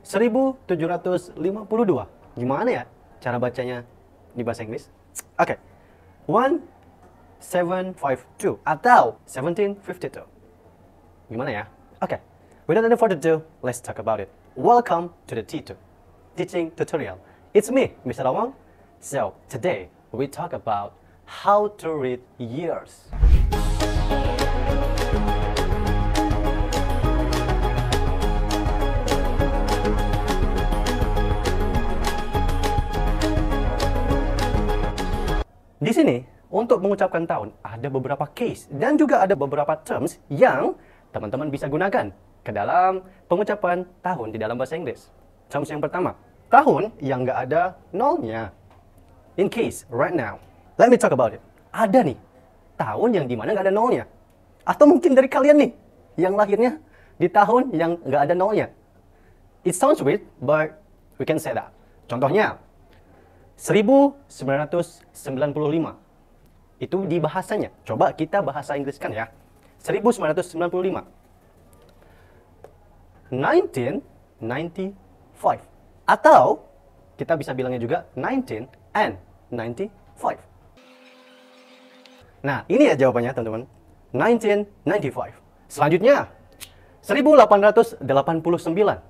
1752. Gimana ya cara bacanya di bahasa Inggris? Oke. 1752 atau 1752. Gimana ya? Oke. Without any further ado, let's talk about it. Welcome to the T2 teaching tutorial. It's me, Mr. Awang. So, today we talk about how to read years. Di sini, untuk mengucapkan tahun, ada beberapa case dan juga ada beberapa terms yang teman-teman bisa gunakan ke dalam pengucapan tahun di dalam bahasa Inggris. Terms yang pertama, tahun yang nggak ada nolnya. In case, right now, let me talk about it. Ada nih, tahun yang dimana nggak ada nolnya. Atau mungkin dari kalian nih, yang lahirnya di tahun yang nggak ada nolnya. It sounds weird, but we can say that. Contohnya, 1995. Itu di bahasanya. Coba kita bahasa Inggriskan ya. 1995. 1995. Atau kita bisa bilangnya juga 1995. Nah, ini ya jawabannya teman-teman. 1995. Selanjutnya 1889.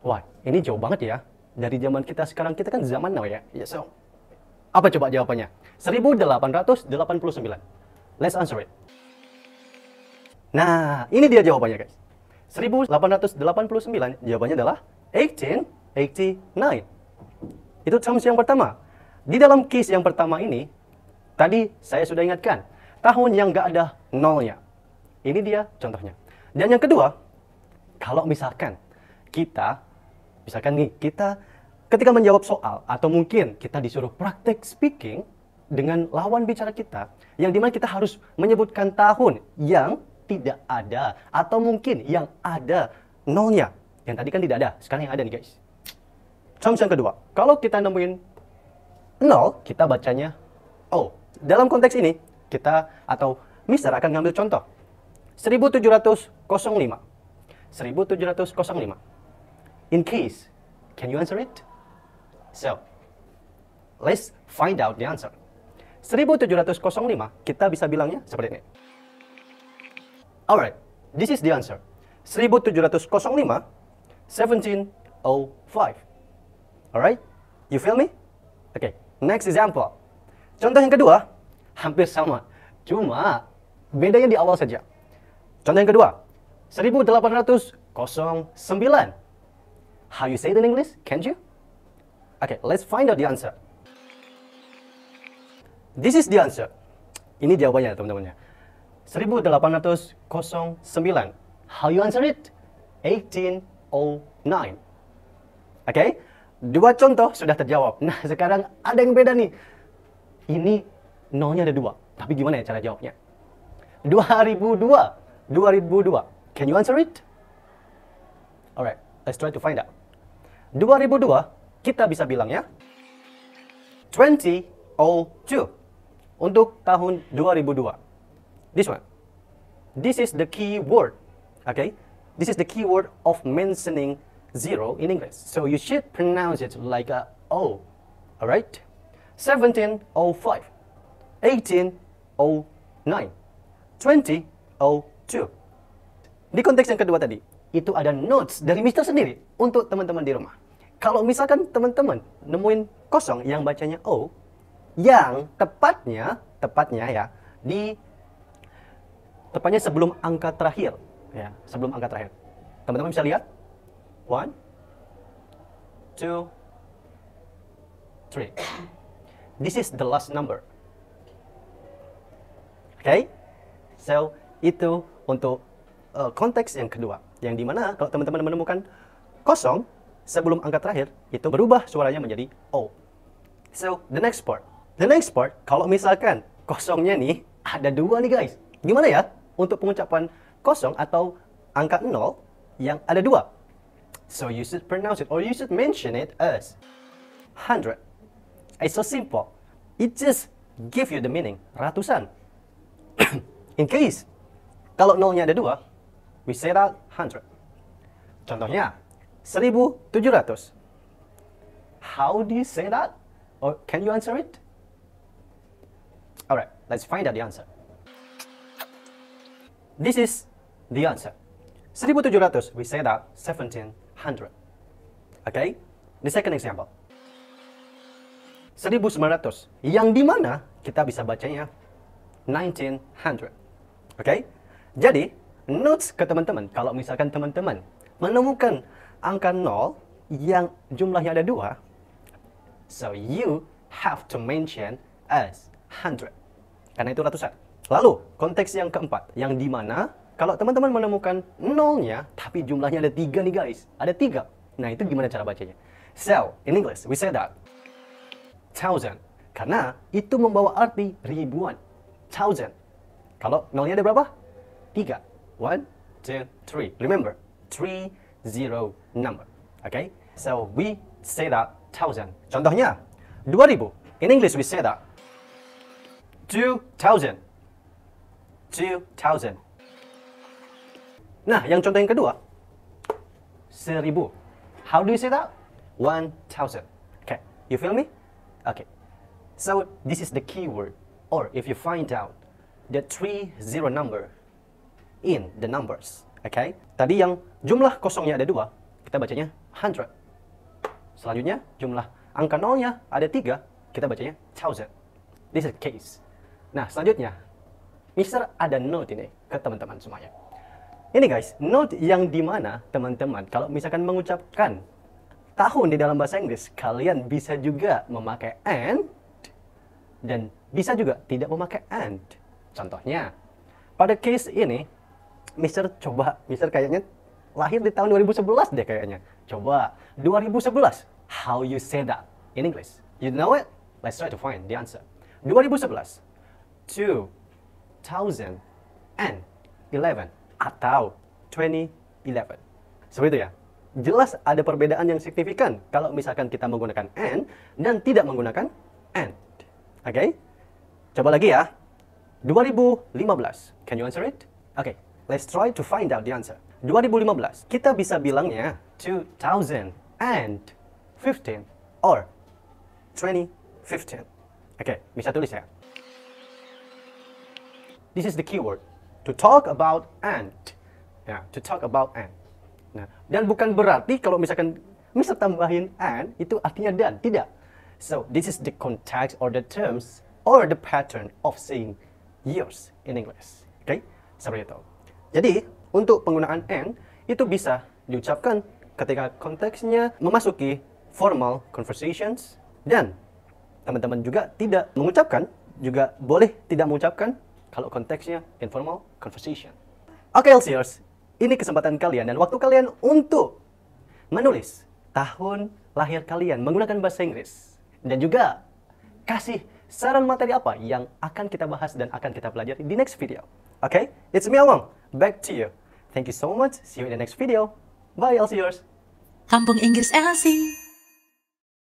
Wah, ini jauh banget ya. Dari zaman kita sekarang, kita kan zaman now ya. Yeah, so, apa coba jawabannya? 1889. Let's answer it. Nah, ini dia jawabannya guys. 1889 jawabannya adalah 1889. Itu terms yang pertama. Di dalam case yang pertama ini, tadi saya sudah ingatkan, tahun yang nggak ada nolnya. Ini dia contohnya. Dan yang kedua, kalau misalkan nih, kita ketika menjawab soal, atau mungkin kita disuruh praktek speaking dengan lawan bicara kita, yang dimana kita harus menyebutkan tahun yang tidak ada, atau mungkin yang ada nolnya. Yang tadi kan tidak ada, sekarang yang ada nih guys. Terms yang kedua, kalau kita nemuin nol, kita bacanya O. Dalam konteks ini, kita atau Mister akan ngambil contoh. 1705. 1705. In case, can you answer it? So, let's find out the answer. 1705, kita bisa bilangnya seperti ini. Alright, this is the answer. 1705, 1705. Alright, you feel me? Okay, next example. Contoh yang kedua, hampir sama. Cuma, bedanya di awal saja. Contoh yang kedua, 1809. How you say it in English? Can't you? Okay, let's find out the answer. This is the answer. Ini jawabannya teman-teman. 1809. How you answer it? 1809. Okay? Dua contoh sudah terjawab. Nah, sekarang ada yang beda nih. Ini nolnya ada dua. Tapi gimana ya cara jawabnya? 2002. 2002. Can you answer it? Alright, let's try to find out. 2002, kita bisa bilangnya 2002. Untuk tahun 2002. This one. This is the key word. Okay? This is the key word of mentioning zero in English. So you should pronounce it like a O. Alright? 1705. 1809. 2002. Di konteks yang kedua tadi, itu ada notes dari Mister sendiri untuk teman-teman di rumah. Kalau misalkan teman-teman nemuin kosong yang bacanya O, yang tepatnya ya, tepatnya sebelum angka terakhir. Ya, sebelum angka terakhir. Teman-teman bisa lihat. 1, 2, 3. This is the last number. Okay? So, itu untuk konteks yang kedua, yang dimana kalau teman-teman menemukan kosong sebelum angka terakhir, itu berubah suaranya menjadi O. So, the next part, kalau misalkan kosongnya nih ada dua nih guys, gimana ya untuk pengucapan kosong atau angka 0 yang ada dua? So, you should pronounce it or you should mention it as 100. It's so simple. It just give you the meaning, ratusan. In case, kalau nolnya ada dua, we say that 100. Contohnya, 1700. How do you say that? Or can you answer it? Alright, let's find out the answer. This is the answer. 1700, we say that 1700. Okay? The second example. 1900, yang dimana kita bisa bacanya 1900. Okay? Jadi, notes ke teman-teman, kalau misalkan teman-teman menemukan angka 0 yang jumlahnya ada 2, so you have to mention as 100. Karena itu ratusan. Lalu, konteks yang keempat, yang dimana kalau teman-teman menemukan 0-nya, tapi jumlahnya ada 3 nih guys. Ada 3. Nah, itu gimana cara bacanya? So, in English, we say that thousand. Karena itu membawa arti ribuan. Thousand. Kalau 0-nya ada berapa? 3. 1, 2, 3. Remember, 3, 0 number. Okay? So, we say that thousand. Contohnya, 2000. In English, we say that 2000. 2000. Nah, yang contoh yang kedua, 1000. How do you say that? 1000. Okay, you feel me? Okay. So, this is the keyword. Or if you find out the 30 number in the numbers. Okay? Tadi yang jumlah kosongnya ada 2, kita bacanya 100. Selanjutnya, jumlah angka 0-nya ada 3, kita bacanya 1000. This is the case. Nah, selanjutnya, Mister ada note ini ke teman-teman semuanya. Ini guys, note yang dimana teman-teman kalau misalkan mengucapkan tahun di dalam bahasa Inggris, kalian bisa juga memakai and dan bisa juga tidak memakai and. Contohnya, pada case ini, Mister kayaknya lahir di tahun 2011 deh kayaknya. Coba, 2011, how you say that in English? You know it? Let's try to find the answer. 2011, 2011 atau 2011. Seperti itu ya. Jelas ada perbedaan yang signifikan kalau misalkan kita menggunakan and dan tidak menggunakan and. Oke? Coba lagi ya. 2015. Can you answer it? Oke, let's try to find out the answer. 2015. Kita bisa bilangnya 2015 or 2015. Oke, bisa tulis ya. This is the keyword. To talk about and. Ya, to talk about and. Nah, dan bukan berarti kalau misalkan Mister tambahin and, itu artinya dan. Tidak. So, this is the context or the terms or the pattern of saying years in English. Oke? Seperti itu. Jadi, untuk penggunaan and, itu bisa diucapkan ketika konteksnya memasuki formal conversations dan teman-teman juga tidak mengucapkan, juga boleh tidak mengucapkan kalau konteksnya informal conversation. Oke, LCers, ini kesempatan kalian dan waktu kalian untuk menulis tahun lahir kalian menggunakan bahasa Inggris. Dan juga kasih saran materi apa yang akan kita bahas dan akan kita pelajari di next video. Oke, it's me Awang, back to you. Thank you so much, see you in the next video. Bye, LCers. Kampung Inggris LC.